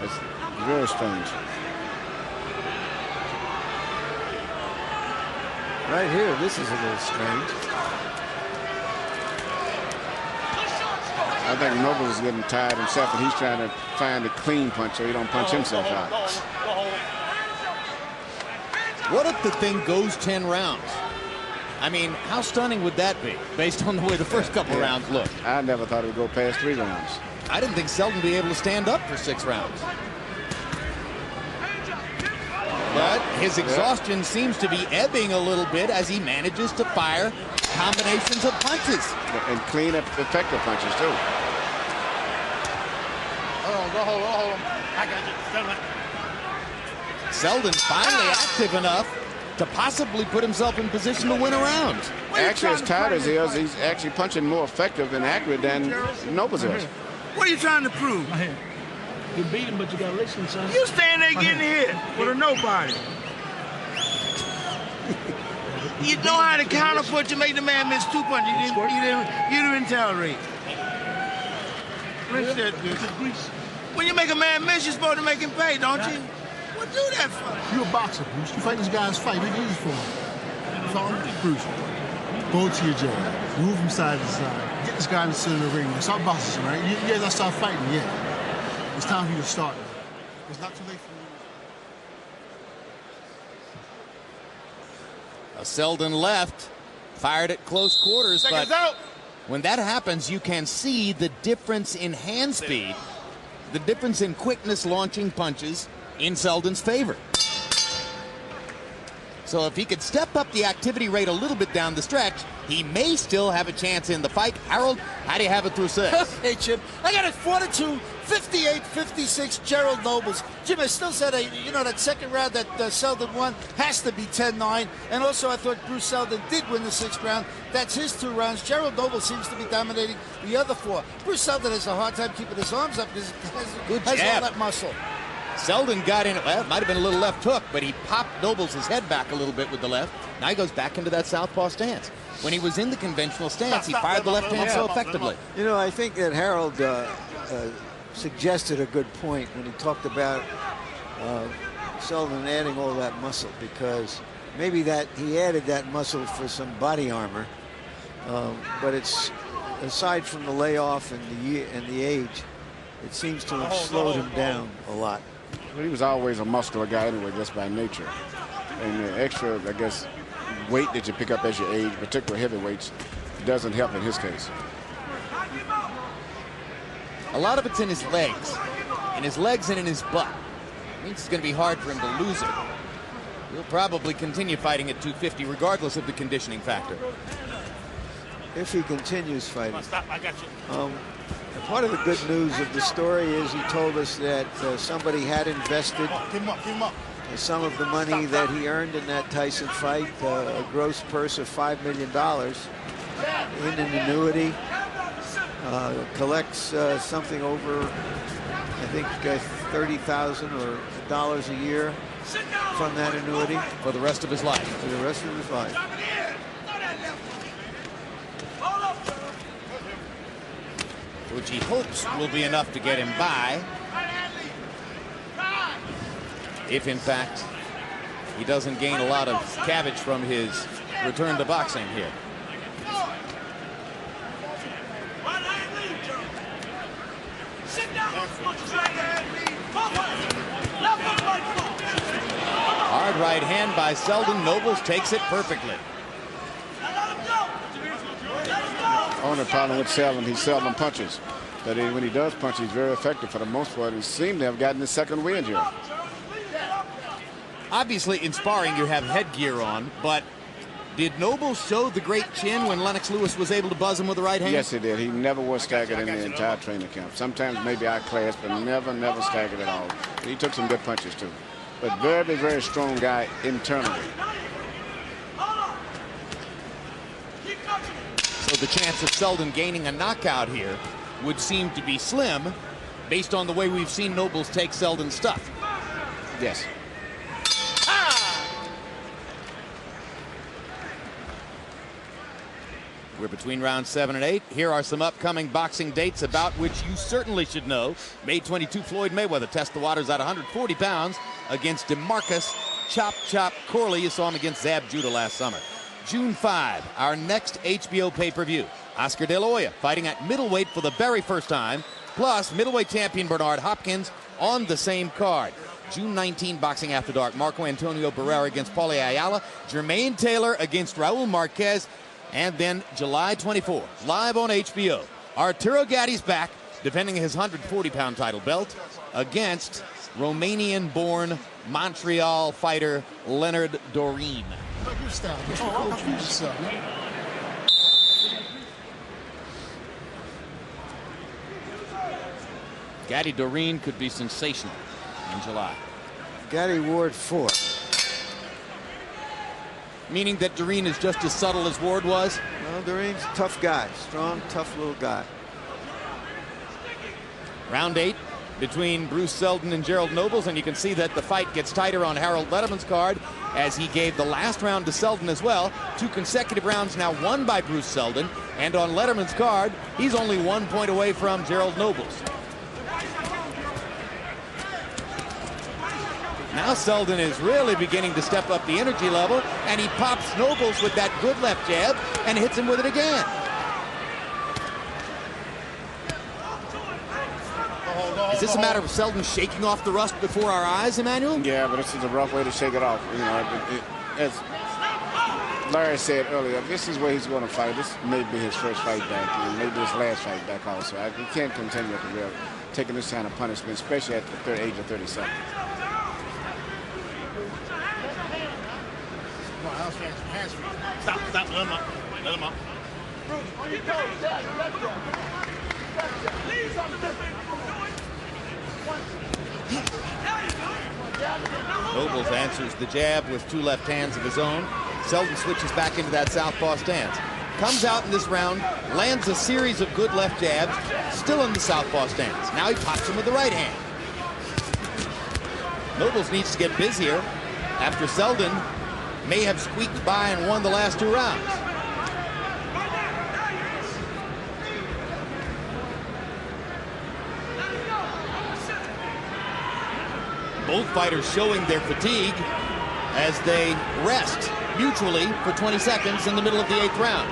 It's very strange. Right here, this is a little strange. I think Nobles is getting tired himself, and he's trying to find a clean punch so he don't punch himself out. What if the thing goes 10 rounds? I mean, how stunning would that be, based on the way the first couple rounds looked? I never thought it would go past 3 rounds. I didn't think Seldon would be able to stand up for 6 rounds. But his exhaustion seems to be ebbing a little bit as he manages to fire combinations of punches. And clean, effective punches, too. Hold on. I got you. Seldon finally active enough to possibly put himself in position to win a round. Actually, as tired as he is, he's actually punching more effective and accurate than Nobles is. What are you trying to prove? You beat him, but you got to listen, son. You stand there getting hit with a nobody. You know how to counter punch and make the man miss 2 punches. You didn't tolerate. When you make a man miss, you're supposed to make him pay, don't you? What do that for? You're a boxer, Bruce. You fight this guy's fight. Make it easy for him. Follow me? Bruce, go to your jail. Move from side to side. Get this guy in the center of the ring. Start boxing, right? You guys not start fighting yet. It's time for you to start. It's not too late for you. Seldon left, fired at close quarters, but when that happens, you can see the difference in hand speed, the difference in quickness launching punches in Seldon's favor. So if he could step up the activity rate a little bit down the stretch, he may still have a chance in the fight. Harold, how do you have it through 6? Hey, Jim, I got it 4-2, 58-56, Gerald Nobles. Jim, I still said, that second round that Seldon won has to be 10-9. And also, I thought Bruce Seldon did win the 6th round. That's his 2 rounds. Gerald Nobles seems to be dominating the other 4. Bruce Seldon has a hard time keeping his arms up because he has all that muscle. Seldon got in, well, it might have been a little left hook, but he popped Nobles' head back a little bit with the left. Now he goes back into that southpaw stance. When he was in the conventional stance, he fired the left hand so effectively. You know, I think that Harold suggested a good point when he talked about Seldon adding all that muscle, because maybe that he added that muscle for some body armor, but it's aside from the layoff and the age, it seems to have slowed him down a lot. Well, he was always a muscular guy anyway, just by nature. And the extra, I guess, weight that you pick up as you age, particularly heavyweights, doesn't help in his case. A lot of it's in his legs. And in his butt. It means it's going to be hard for him to lose it. He'll probably continue fighting at 250 regardless of the conditioning factor. If he continues fighting. Stop, I got you. Part of the good news of the story is he told us that somebody had invested some of the money that he earned in that Tyson fight, a gross purse of $5 million, in an annuity. Collects something over, I think, $30,000 a year from that annuity. For the rest of his life. For the rest of his life. Which he hopes will be enough to get him by, if in fact he doesn't gain a lot of cabbage from his return to boxing here. Hard right hand by Seldon. Nobles takes it perfectly. Only problem with Seldon, he seldom punches. But when he does punch, he's very effective for the most part. He seemed to have gotten his second win here. Obviously, in sparring, you have headgear on, but did Nobles show the great chin when Lennox Lewis was able to buzz him with the right hand? Yes, he did. He never was staggered in the entire training camp. Sometimes maybe outclassed, but never staggered at all. He took some good punches, too. But very, very strong guy internally. So the chance of Seldon gaining a knockout here would seem to be slim based on the way we've seen Nobles take Seldon's stuff. Yes. We're between rounds 7 and 8. Here are some upcoming boxing dates about which you certainly should know. May 22, Floyd Mayweather tests the waters at 140 pounds against DeMarcus Chop Chop Corley. You saw him against Zab Judah last summer. June 5, our next HBO pay-per-view. Oscar De La Hoya fighting at middleweight for the very first time, plus middleweight champion Bernard Hopkins on the same card. June 19, Boxing After Dark. Marco Antonio Barrera against Paulie Ayala. Jermaine Taylor against Raul Marquez. And then July 24, live on HBO, Arturo Gati's back, defending his 140-pound title belt against Romanian-born Montreal fighter Leonard Doreen. Gatti Doreen could be sensational in July. Gatti Ward 4. Meaning that Doreen is just as subtle as Ward was? Well, Doreen's a tough guy. Strong, tough little guy. Round 8 between Bruce Seldon and Gerald Nobles, and you can see that the fight gets tighter on Harold Letterman's card as he gave the last round to Seldon as well. 2 consecutive rounds now won by Bruce Seldon, and on Letterman's card, he's only 1 point away from Gerald Nobles. Now Seldon is really beginning to step up the energy level, and he pops Nobles with that good left jab and hits him with it again. Is this a matter of Seldon shaking off the rust before our eyes, Emmanuel? Yeah, but this is a rough way to shake it off. You know, as Larry said earlier, this is where he's going to fight. This may be his first fight back, and maybe his last fight back also. He can't continue with the taking this kind of punishment, especially at the age of 37. Stop, let him up. Let him up. Nobles answers the jab with 2 left hands of his own. Seldon switches back into that southpaw stance. Comes out in this round, lands a series of good left jabs, still in the southpaw stance. Now he pops him with the right hand. Nobles needs to get busier after Seldon may have squeaked by and won the last 2 rounds. Both fighters showing their fatigue as they rest mutually for 20 seconds in the middle of the 8th round.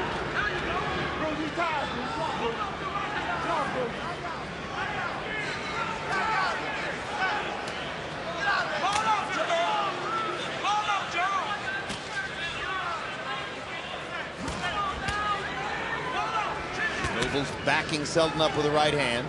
Nobles backing Seldon up with the right hand.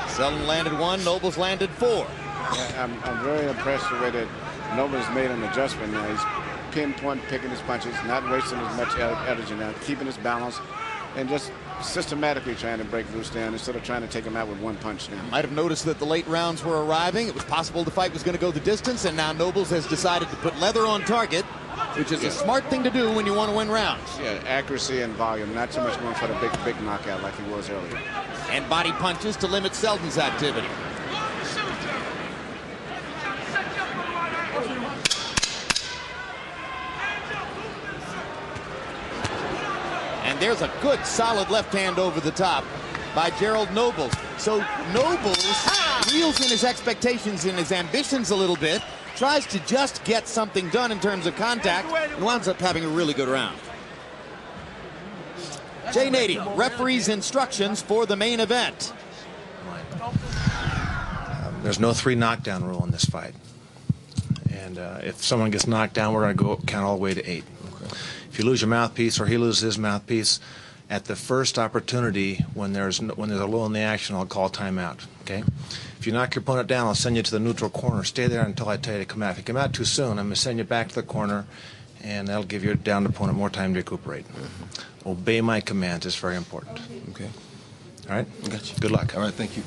Seldon landed 1, Nobles landed 4. Yeah, I'm very impressed with the way that Nobles made an adjustment now. He's pinpoint picking his punches, not wasting as much energy now, keeping his balance, and just systematically trying to break Bruce down instead of trying to take him out with 1 punch now. Might have noticed that the late rounds were arriving. It was possible the fight was going to go the distance, and now Nobles has decided to put leather on target, which is a smart thing to do when you want to win rounds. Yeah, accuracy and volume, not so much going for the big knockout like he was earlier. And body punches to limit Seldon's activity. And there's a good solid left hand over the top by Gerald Nobles. So Nobles reels in his expectations and his ambitions a little bit, tries to just get something done in terms of contact, and winds up having a really good round. Jay Nady, referee's instructions for the main event. There's no 3 knockdown rule in this fight. And if someone gets knocked down, we're going to go count all the way to 8. Okay. If you lose your mouthpiece or he loses his mouthpiece, at the first opportunity when there's a lull in the action, I'll call timeout. Okay? If you knock your opponent down, I'll send you to the neutral corner. Stay there until I tell you to come out. If you come out too soon, I'm going to send you back to the corner, and that'll give your downed opponent more time to recuperate. Mm-hmm. Obey my commands. It's very important. Okay. All right? I got you. Good luck. All right, thank you.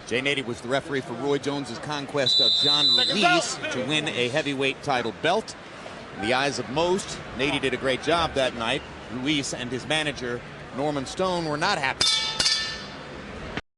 Jay Nady was the referee for Roy Jones's conquest of John Ruiz to win a heavyweight title belt. In the eyes of most, Nady did a great job that night. Ruiz and his manager, Norman Stone, were not happy.